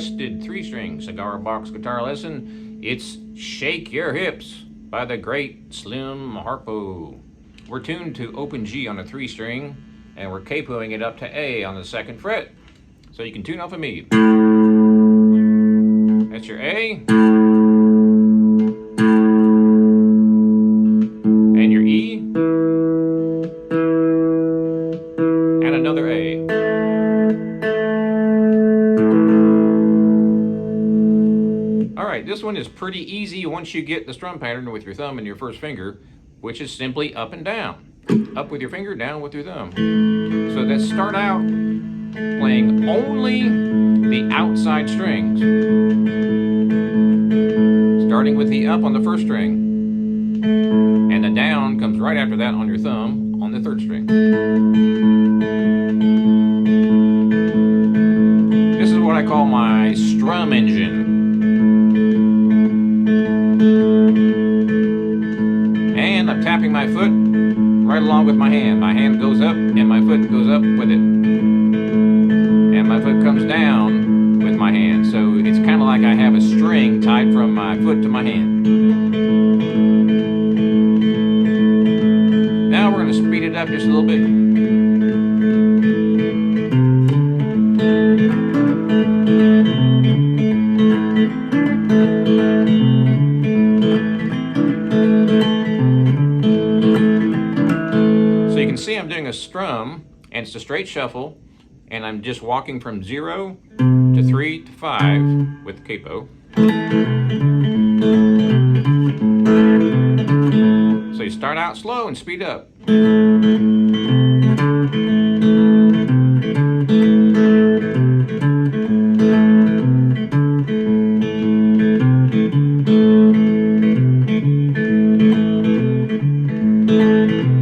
twisted 3-string cigar box guitar lesson. It's Shake Your Hips by the great Slim Harpo. We're tuned to open G on a 3-string, and we're capoing it up to A on the 2nd fret. So you can tune off of me. That's your A. And your E. And another A. Alright, this one is pretty easy once you get the strum pattern with your thumb and your first finger, which is simply up and down. Up with your finger, down with your thumb. So let's start out playing only the outside strings. Starting with the up on the 1st string. And the down comes right after that on your thumb on the 3rd string. This is what I call my strum engine. And I'm tapping my foot right along with my hand. My hand goes up and my foot goes up with it. And my foot comes down with my hand. So it's kind of like I have a string tied from my foot to my hand. Now we're going to speed it up just a little bit. So you can see I'm doing a strum, and it's a straight shuffle, and I'm just walking from 0 to 3 to 5 with capo. So you start out slow and speed up.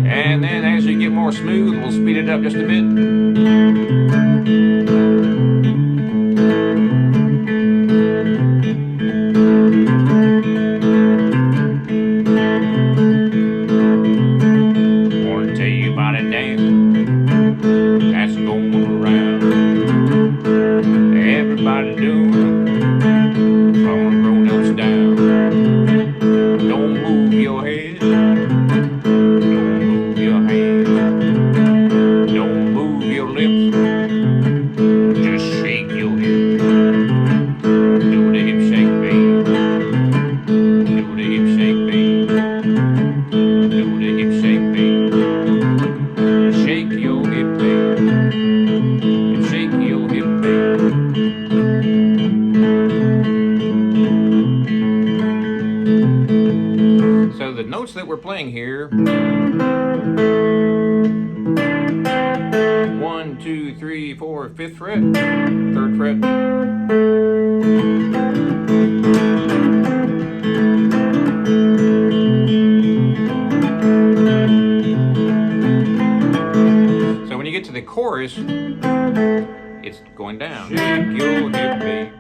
And then as you get more smooth, we'll speed it up just a bit. So the notes that we're playing here, 1, 2, 3, 4, 5th fret, 3rd fret. So when you get to the chorus, it's going down. Shake your hip, babe.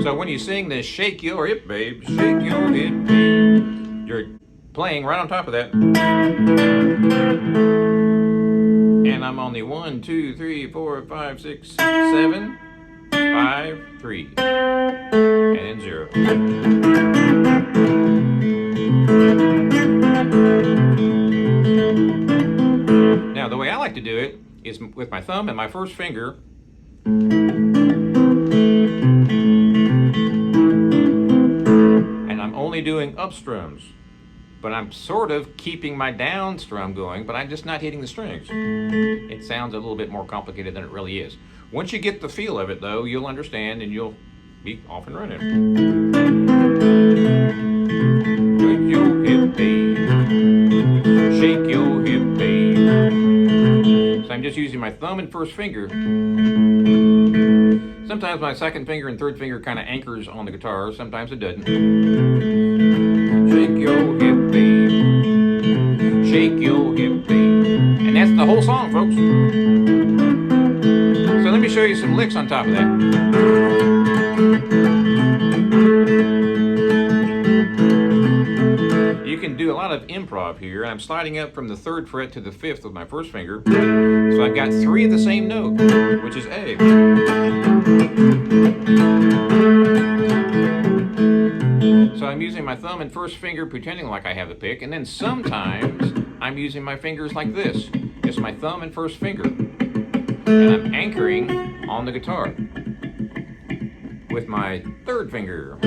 So when you sing this shake your hip, babe, shake your hip, babe, you're playing right on top of that. And I'm on the 1, 2, 3, 4, 5, 6, 7, 5, 3, and then 0. Now the way I like to do it is with my thumb and my first finger. And I'm only doing up strums, but I'm sort of keeping my down strum going, but I'm just not hitting the strings. It sounds a little bit more complicated than it really is. Once you get the feel of it though, you'll understand and you'll be off and running. Shake your hip, babe. Shake your hip, babe. So I'm just using my thumb and first finger. Sometimes my 2nd finger and 3rd finger kind of anchors on the guitar, sometimes it doesn't. Shake your hip, babe. Shake your hip, babe. And that's the whole song, folks. So let me show you some licks on top of that. You can do a lot of improv here. I'm sliding up from the 3rd fret to the 5th with my first finger. So I've got 3 of the same note, which is A. using my thumb and first finger pretending like I have a pick, and then sometimes I'm using my fingers like this, just my thumb and first finger, and I'm anchoring on the guitar with my third finger.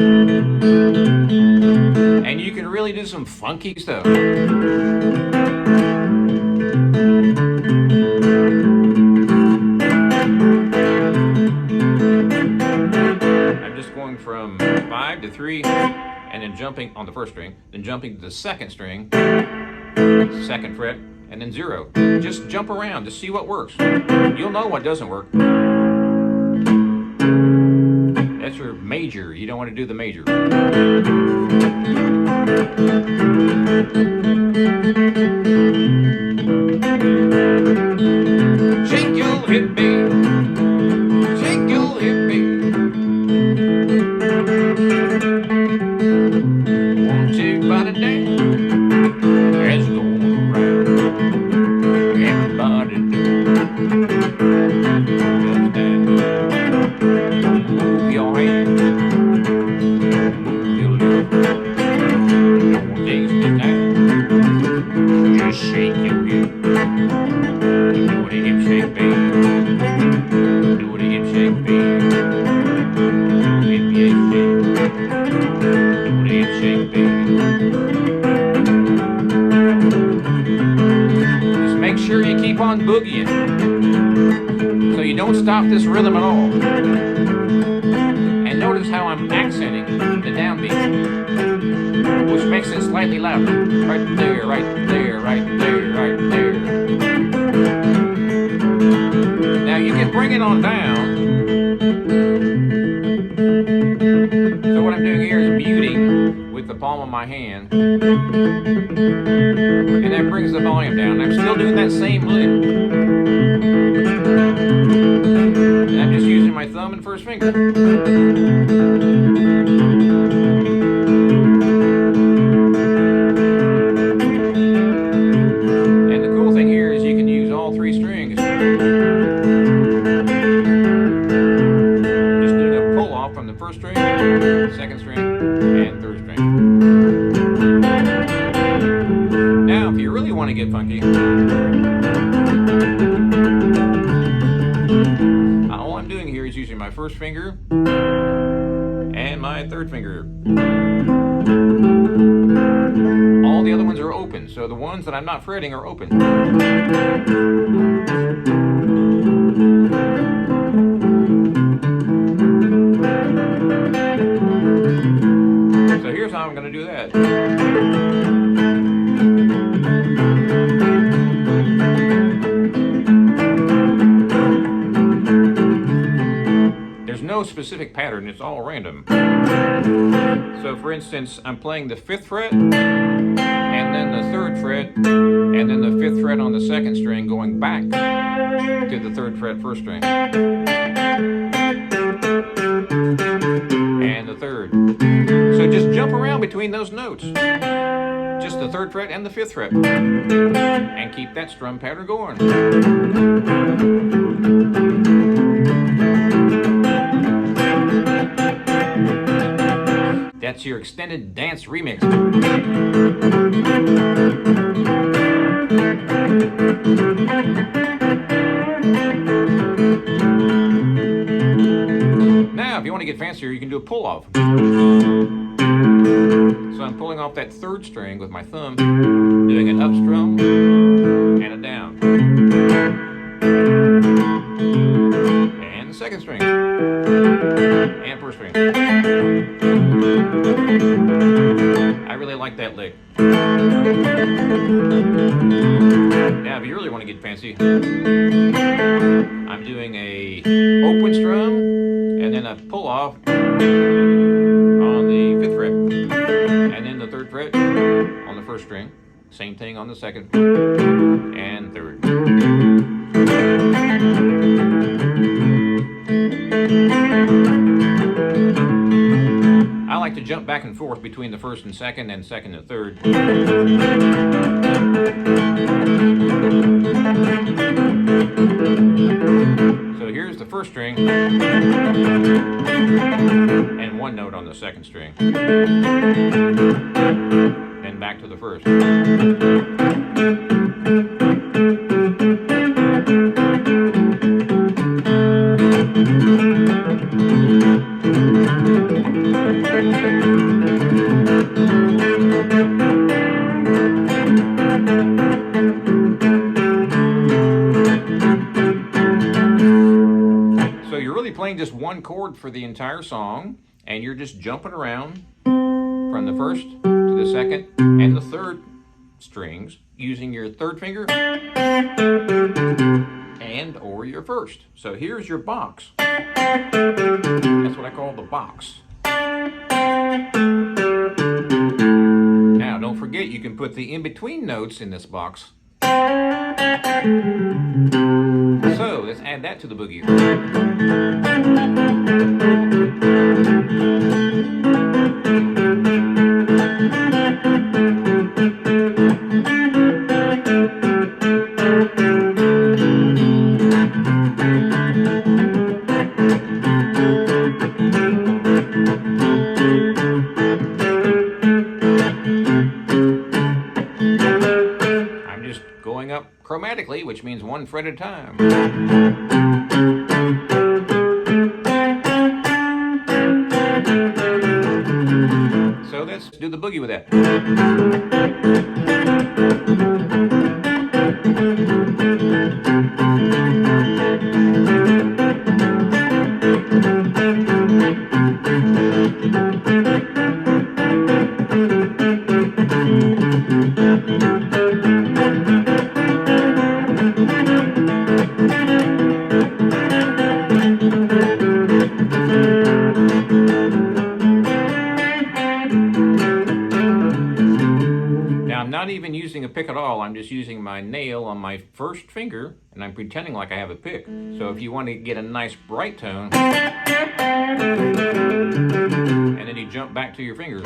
And you can really do some funky stuff. I'm just going from 5 to 3, and then jumping on the first string, then jumping to the second string, second fret, and then 0. Just jump around to see what works. You'll know what doesn't work. That's your major. You don't want to do the major. Shake your hip, baby. Shake your hip, baby. Won't you body dance? It's going around. Everybody do. Just dance. Move your hand. Move your lips. Don't taste it now. Just shake your hip. Do the hip shake, baby. Do the hip shake, baby. Do the hip shake. Do the hip shake, baby. Just make sure you keep on boogieing, so you don't stop this rhythm at all. And notice how I'm accenting the downbeat, which makes it slightly louder. Right there, right there, right there, right there. Now you can bring it on down. So what I'm doing here is muting with the palm of my hand, and that brings the volume down. I'm still doing that same lick, and I'm just using my thumb and first finger. And the cool thing here is you can use all 3 strings. Just doing a pull off from the first string, second string, and third string. Now, if you really want to get funky, all I'm doing here is using my first finger and my third finger. All the other ones are open, so the ones that I'm not fretting are open. So here's how I'm going to do that. There's no specific pattern, it's all random. So for instance, I'm playing the 5th fret, and then the 3rd fret, and then the 5th fret on the 2nd string, going back to the 3rd fret 1st string. And the 3rd. So just jump around between those notes. Just the 3rd fret and the 5th fret. And keep that strum pattern going. That's your extended dance remix. Now, if you want to get fancier, you can do a pull-off. So I'm pulling off that 3rd string with my thumb, doing an up strum and a down. And the 2nd string. And 1st string. I really like that lick. Now, if you really want to get fancy, I'm doing a open strum and then a pull off on the 5th fret, and then the 3rd fret on the 1st string. Same thing on the 2nd and 3rd. I like to jump back and forth between the 1st and 2nd and 2nd and 3rd. So here's the 1st string and one note on the second string. Then back to the first. So you're really playing just one chord for the entire song, and you're just jumping around from the first to the second and the third strings using your third finger and or your first. So here's your box. That's what I call the box. Now don't forget, you can put the in-between notes in this box. So let's add that to the boogie. I'm just going up chromatically, which means one fret at a time. So let's do the boogie with that. I'm not even using a pick at all. I'm just using my nail on my first finger, and I'm pretending like I have a pick. So if you want to get a nice bright tone, and then you jump back to your fingers.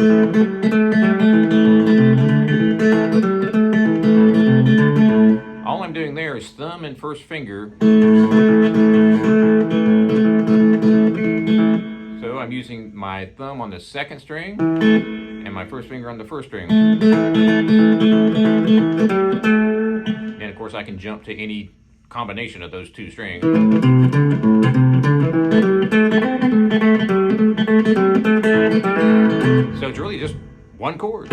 All I'm doing there is thumb and first finger. So I'm using my thumb on the second string and my first finger on the first string. And of course I can jump to any combination of those two strings. So it's really just one chord.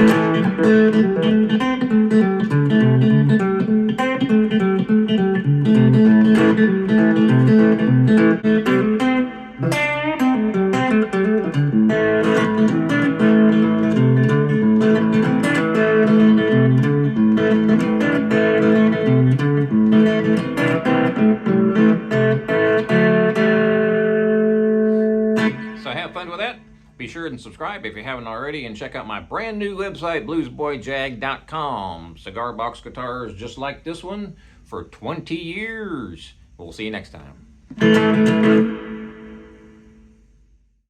So have fun with that. Be sure and subscribe if you haven't already, and check out my brand new website, bluesboyjag.com. Cigar box guitars just like this one for 20 years. We'll see you next time.